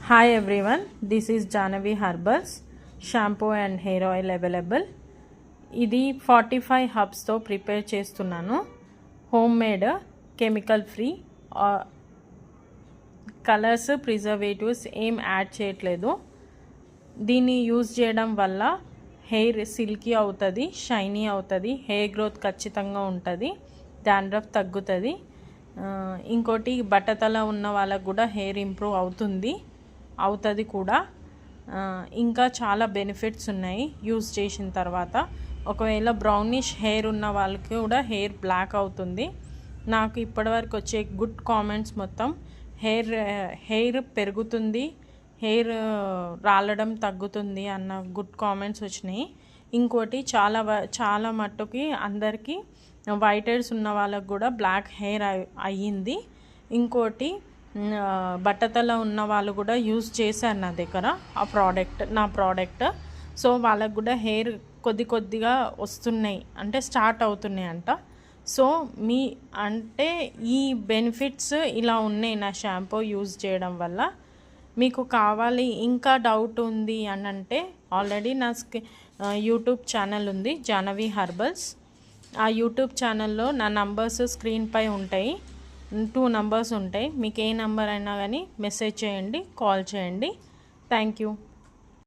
Hi everyone, this is Janavi Herbals shampoo and hair oil available. ఇది 45 హర్బ్స్తో prepare చేస్తున్నాను. Home made, chemical free, colours preservatives ఏం add చేయట్లేదు. దీన్ని use చేయడం వల్ల హెయిర్ సిల్కీ అవుతుంది, షైనీ అవుతుంది, హెయిర్ గ్రోత్ ఖచ్చితంగా ఉంటుంది, డాండ్రఫ్ తగ్గుతుంది. ఇంకోటి బట్టతల ఉన్న వాళ్ళకు కూడా హెయిర్ ఇంప్రూవ్ అవుతుంది కూడా. ఇంకా చాలా బెనిఫిట్స్ ఉన్నాయి యూజ్ చేసిన తర్వాత. ఒకవేళ బ్రౌనిష్ హెయిర్ ఉన్న వాళ్ళకి కూడా హెయిర్ బ్లాక్ అవుతుంది. నాకు ఇప్పటివరకు వచ్చే గుడ్ కామెంట్స్ మొత్తం హెయిర్ పెరుగుతుంది, హెయిర్ రాలడం తగ్గుతుంది అన్న గుడ్ కామెంట్స్ వచ్చినాయి. ఇంకోటి చాలా మట్టుకి అందరికీ వైట్ హెయిర్స్ ఉన్న వాళ్ళకు కూడా బ్లాక్ హెయిర్ అయ్యింది. ఇంకోటి బట్టతల ఉన్న వాళ్ళు కూడా యూజ్ చేశారు నా దగ్గర నా ప్రోడక్ట్. సో వాళ్ళకు కూడా హెయిర్ కొద్దిగా వస్తున్నాయి, అంటే స్టార్ట్ అవుతున్నాయి అంట. సో ఈ బెనిఫిట్స్ ఇలా ఉన్నాయి నా షాంపూ యూజ్ చేయడం వల్ల. మీకు కావాలి, ఇంకా డౌట్ ఉంది అని అంటే ఆల్రెడీ నా యూట్యూబ్ ఛానల్ ఉంది, జానవి హెర్బల్స్. ఆ యూట్యూబ్ ఛానల్లో నా నంబర్స్ స్క్రీన్పై ఉంటాయి, 2 నంబర్స్ ఉంటాయి. మీకు ఏ నంబర్ అయినా కానీ మెసేజ్ చేయండి, కాల్ చేయండి. Thank you.